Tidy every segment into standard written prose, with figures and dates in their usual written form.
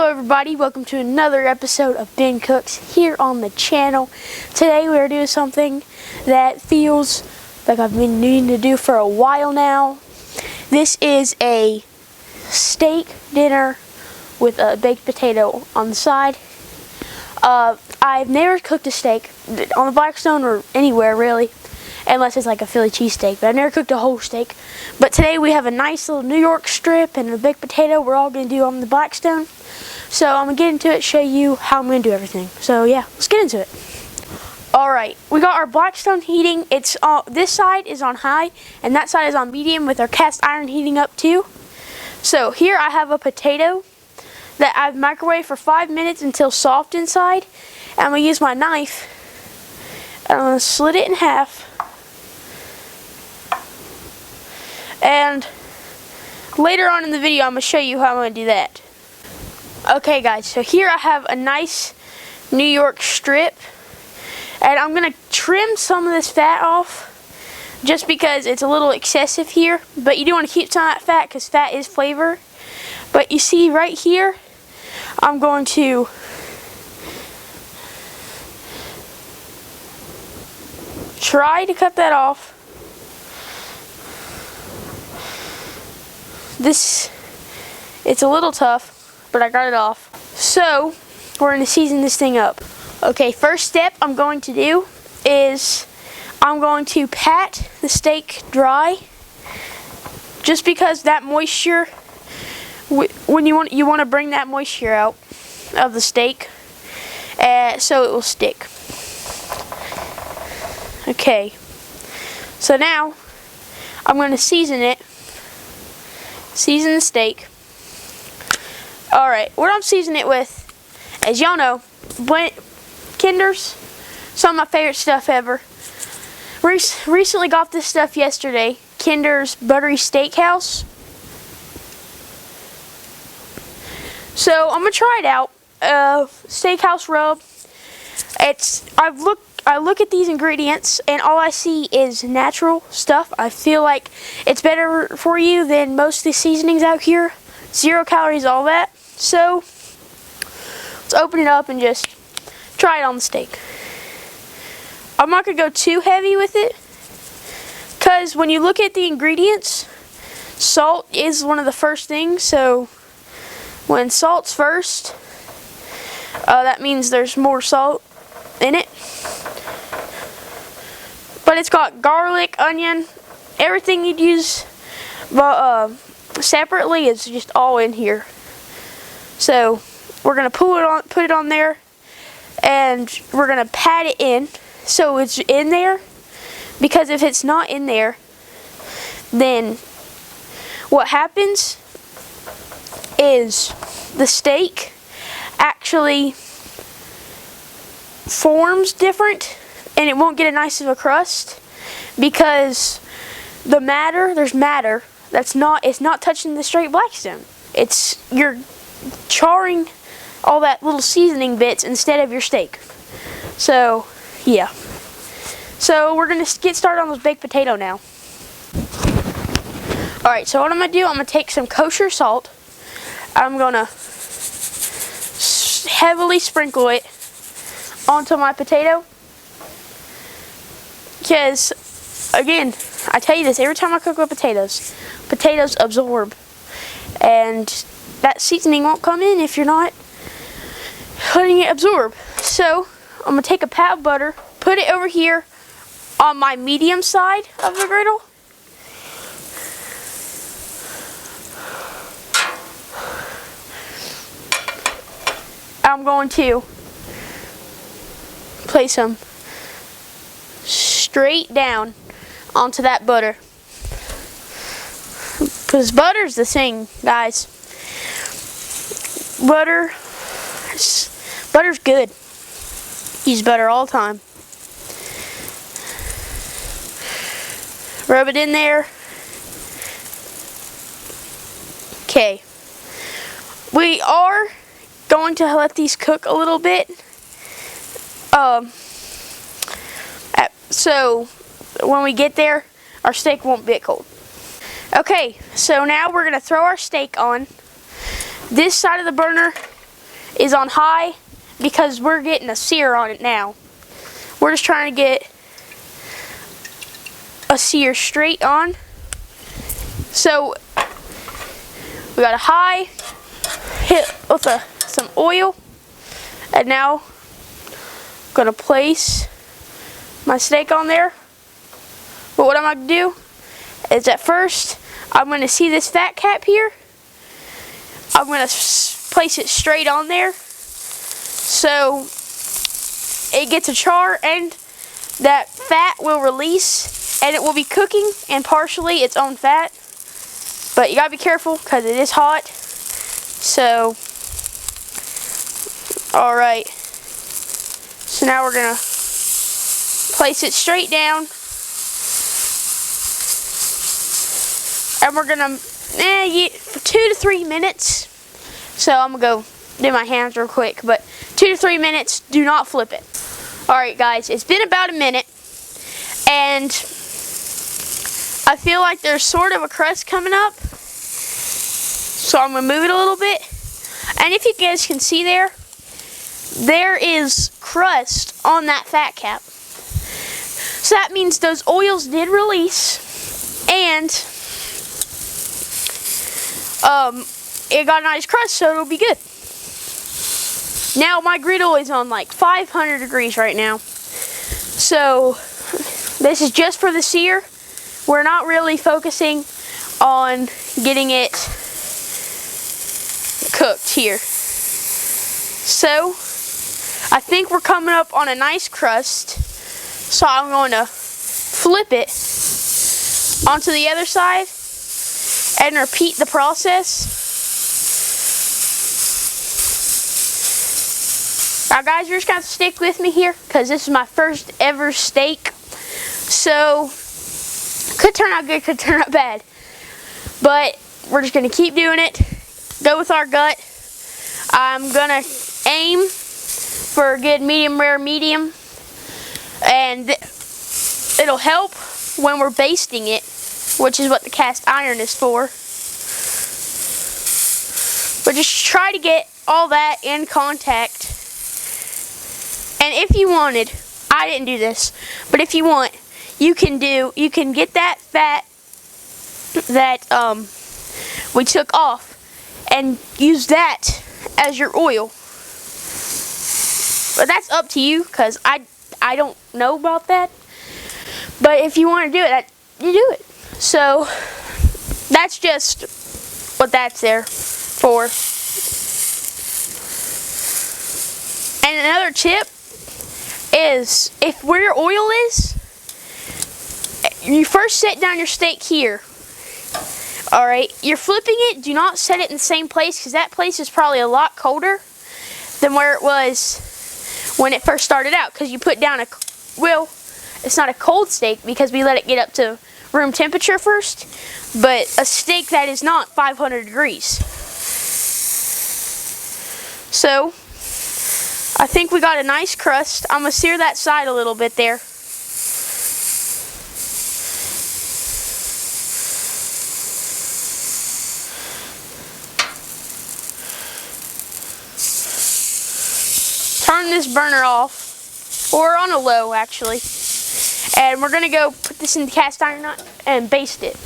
Hello everybody, welcome to another episode of Ben Cooks here on the channel. Today we are doing something that feels like I've been needing to do for a while now. This is a steak dinner with a baked potato on the side. I've never cooked a steak on the Blackstone or anywhere really, unless it's like a Philly cheesesteak, but I've never cooked a whole steak. But today we have a nice little New York strip and a baked potato we're all going to do on the Blackstone. So I'm going to get into it, show you how I'm going to do everything. So yeah, let's get into it. Alright, we got our Blackstone heating. It's this side is on high and that side is on medium with our cast iron heating up too. So here I have a potato that I've microwaved for 5 minutes until soft inside. And I'm going to use my knife and I'm going to slit it in half. And later on in the video I'm going to show you how I'm going to do that. Okay guys, so here I have a nice New York strip. And I'm going to trim some of this fat off just because it's a little excessive here. But you do want to keep some of that fat because fat is flavor. But you see right here, I'm going to try to cut that off. It's a little tough, but I got it off. So, we're going to season this thing up. Okay, first step I'm going to do is I'm going to pat the steak dry, just because that moisture, when you want to bring that moisture out of the steak, so it will stick. Okay, so now I'm going to season it. Season the steak. Alright, what I'm seasoning it with, as y'all know, Kinder's, some of my favorite stuff ever. Recently got this stuff yesterday, Kinder's Buttery Steakhouse. So I'm gonna try it out. Steakhouse rub. I look at these ingredients and all I see is natural stuff. I feel like it's better for you than most of the seasonings out here. 0 calories, all that. So let's open it up and just try it on the steak. I'm not going to go too heavy with it because when you look at the ingredients, salt is one of the first things. So when salt's first, that means there's more salt in it. But it's got garlic, onion, everything you'd use separately is just all in here. So we're gonna put it on there, and we're gonna pat it in so it's in there. Because if it's not in there, then what happens is the steak actually forms different. And it won't get a nice of a crust because there's matter it's not touching the straight Blackstone. You're charring all that little seasoning bits instead of your steak. So yeah. So we're gonna get started on this baked potato now. Alright, so what I'm gonna do, I'm gonna take some kosher salt. I'm gonna heavily sprinkle it onto my potato. Because, again, I tell you this, every time I cook with potatoes absorb. And that seasoning won't come in if you're not letting it absorb. So, I'm going to take a pat of butter, put it over here on my medium side of the griddle. I'm going to place some straight down onto that butter, because butter's the thing, guys. Butter's good. Use butter all the time. Rub it in there. Okay, we are going to let these cook a little bit. So when we get there, our steak won't be cold. Okay, so now we're going to throw our steak on. This side of the burner, is on high because we're getting a sear on it now. We're just trying to get a sear straight on. So we got a high, hit with some oil, and now I'm gonna place my steak on there. But what I'm gonna do is at first I'm gonna see this fat cap here. I'm gonna place it straight on there so it gets a char and that fat will release and it will be cooking in partially its own fat. But you gotta be careful because it is hot. So, alright. So now we're gonna place it straight down. And we're gonna, for 2 to 3 minutes. So I'm gonna go do my hands real quick, but 2 to 3 minutes, do not flip it. Alright guys, it's been about a minute, and I feel like there's sort of a crust coming up. So I'm gonna move it a little bit. And if you guys can see there is crust on that fat cap. So that means those oils did release, and it got a nice crust, so it'll be good. Now my griddle is on like 500 degrees right now. So this is just for the sear. We're not really focusing on getting it cooked here. So I think we're coming up on a nice crust. So I'm going to flip it onto the other side and repeat the process. Now guys, you're just going to stick with me here because this is my first ever steak. So, could turn out good, could turn out bad. But we're just going to keep doing it. Go with our gut. I'm going to aim for a good medium rare medium. And it'll help when we're basting it, which is what the cast iron is for. But just try to get all that in contact. And if you wanted, I didn't do this, but if you want, you can get that fat that we took off and use that as your oil. But that's up to you, because I don't know about that. But if you want to do it, you do it. So that's just what that's there for. And another tip is, if where your oil is, you first set down your steak here. Alright, you're flipping it, do not set it in the same place, because that place is probably a lot colder than where it was when it first started out, because you put down well, it's not a cold steak because we let it get up to room temperature first, but a steak that is not 500 degrees. So I think we got a nice crust. I'm going to sear that side a little bit there. Turn this burner off, or on a low actually, and we're going to go put this in the cast iron and baste it.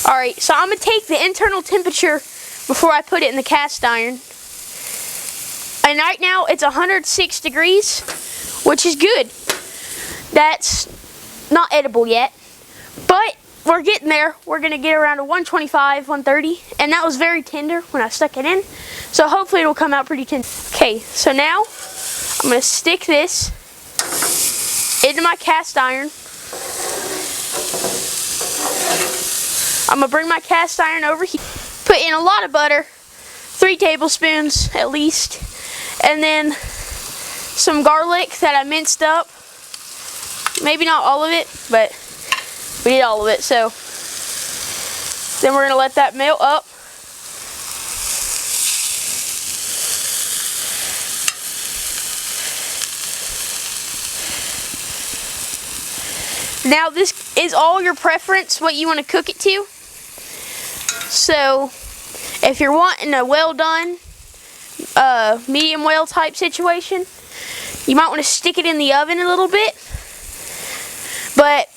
Alright, so I'm going to take the internal temperature before I put it in the cast iron. And right now it's 106 degrees, which is good. That's not edible yet, but we're getting there. We're going to get around to 125, 130, and that was very tender when I stuck it in. So hopefully it'll come out pretty tender. Okay, so now I'm going to stick this into my cast iron. I'm going to bring my cast iron over here. Put in a lot of butter, 3 tablespoons at least. And then some garlic that I minced up. Maybe not all of it, but we did all of it. So then we're going to let that melt up. Now this is all your preference, what you want to cook it to. So if you're wanting a well done, medium well type situation, you might want to stick it in the oven a little bit. But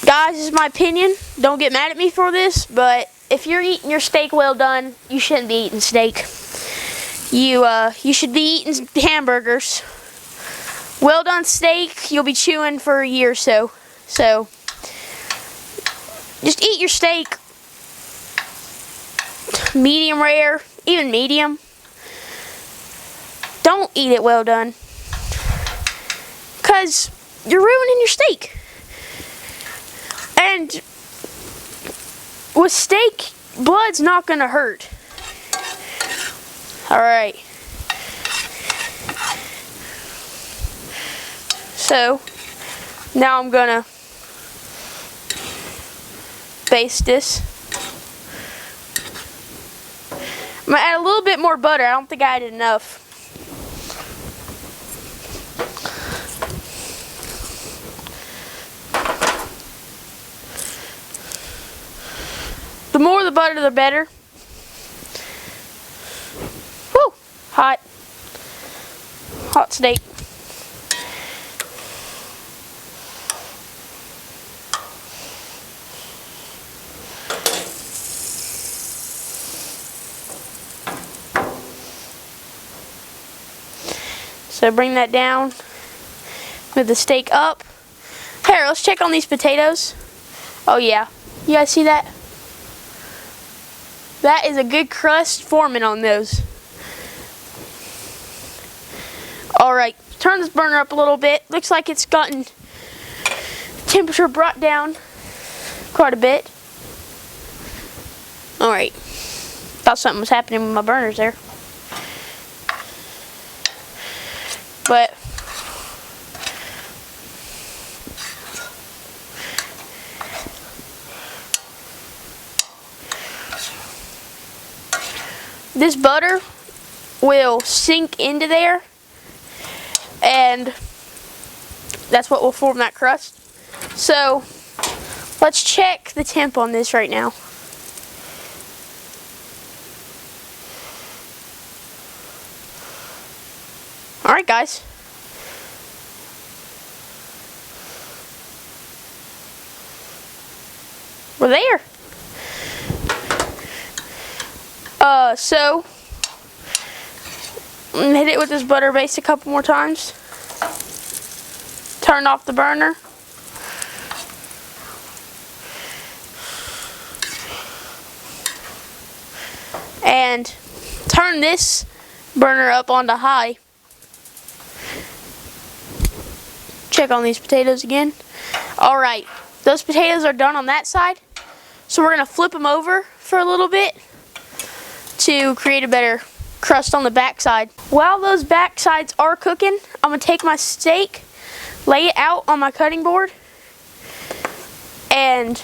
guys, this is my opinion. Don't get mad at me for this, but if you're eating your steak well done, you shouldn't be eating steak. You should be eating hamburgers. Well done steak, you'll be chewing for a year or so. So just eat your steak medium rare, even medium. Don't eat it well done, because you're ruining your steak. And with steak, blood's not gonna hurt. Alright. So, now I'm gonna baste this. I'm gonna add a little bit more butter. I don't think I added enough. The more the butter, the better. Woo! Hot. Hot steak. So bring that down with the steak up. Here, let's check on these potatoes. Oh yeah, you guys see that? That is a good crust forming on those. Alright, turn this burner up a little bit. Looks like it's gotten temperature brought down quite a bit. Alright, thought something was happening with my burners there. But this butter will sink into there, and that's what will form that crust. So let's check the temp on this right now. Alright guys, we're there. So hit it with this butter base a couple more times. Turn off the burner. And turn this burner up onto high. Check on these potatoes again. Alright, those potatoes are done on that side. So we're going to flip them over for a little bit to create a better crust on the back side. While those back sides are cooking, I'm going to take my steak, lay it out on my cutting board, and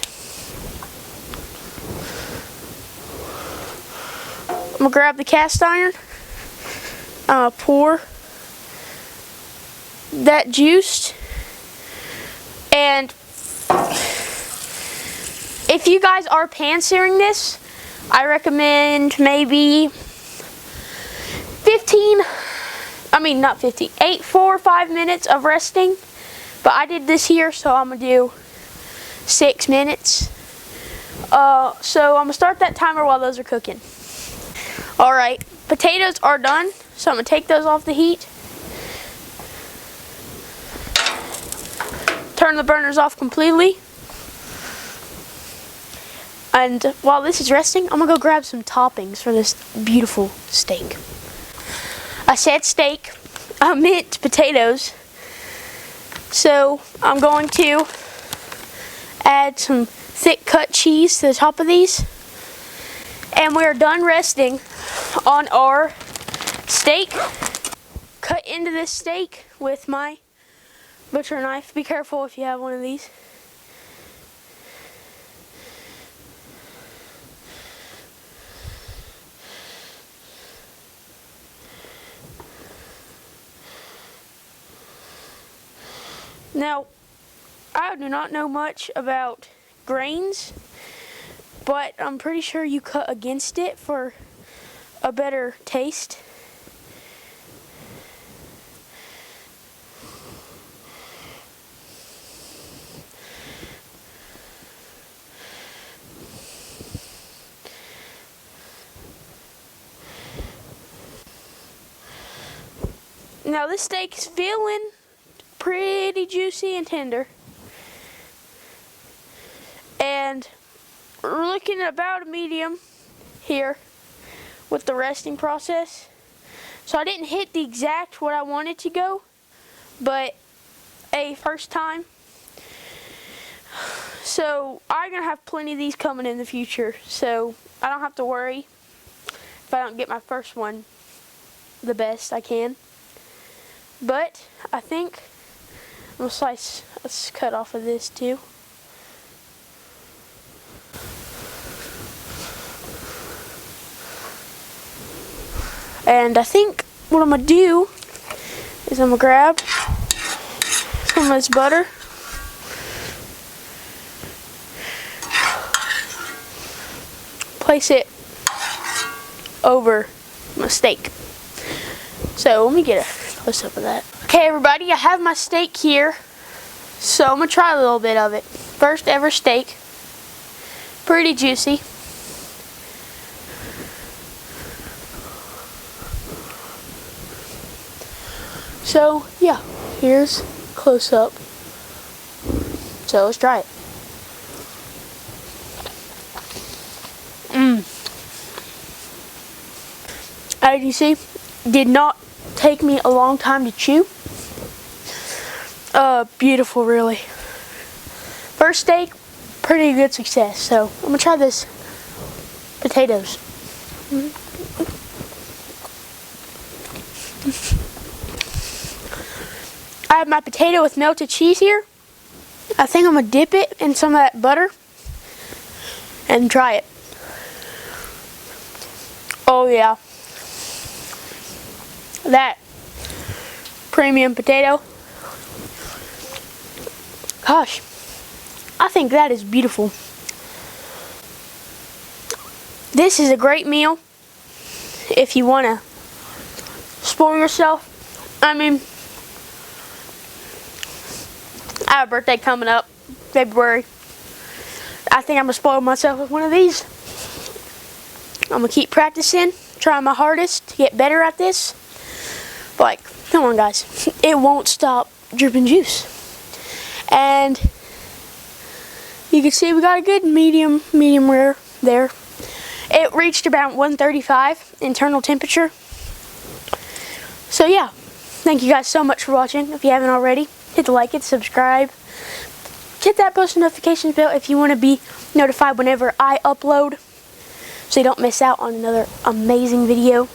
I'm going to grab the cast iron, pour that juice, and if you guys are pan searing this, I recommend maybe 4 or 5 minutes of resting. But I did this here, so I'm going to do 6 minutes. So I'm going to start that timer while those are cooking. Alright, potatoes are done, so I'm going to take those off the heat. Turn the burners off completely. And while this is resting, I'm going to go grab some toppings for this beautiful steak. I said steak, I meant potatoes. So I'm going to add some thick cut cheese to the top of these. And we're done resting on our steak. Cut into this steak with my butcher knife. Be careful if you have one of these. Now, I do not know much about grains, but I'm pretty sure you cut against it for a better taste. Now this steak is feeling pretty juicy and tender. And we're looking at about a medium here with the resting process. So I didn't hit the exact what I wanted to go, but first time. So I'm gonna have plenty of these coming in the future, so I don't have to worry if I don't get my first one the best I can. But I think I'm gonna let's cut off of this too. And I think what I'm gonna do is I'm gonna grab some of this butter. Place it over my steak. So let me get a close up of that. Okay everybody, I have my steak here. So I'm gonna try a little bit of it. First ever steak. Pretty juicy. So yeah, here's close up. So let's try it. As you see, did not take me a long time to chew. Beautiful really. First steak, pretty good success. So I'm gonna try this potatoes. I have my potato with melted cheese here. I think I'm gonna dip it in some of that butter and try it. Oh yeah. That premium potato. Gosh, I think that is beautiful. This is a great meal if you want to spoil yourself. I mean, I have a birthday coming up, February. I think I'm going to spoil myself with one of these. I'm going to keep practicing, trying my hardest to get better at this. But like, come on guys, it won't stop dripping juice. And you can see we got a good medium rare there. It reached about 135 internal temperature. So yeah, thank you guys so much for watching. If you haven't already, hit the like, hit the subscribe. Hit that post notifications bell if you want to be notified whenever I upload, so you don't miss out on another amazing video.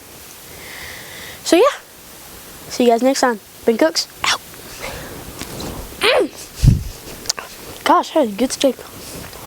So yeah, see you guys next time. Ben Cooks, out. Gosh, that was a good steak.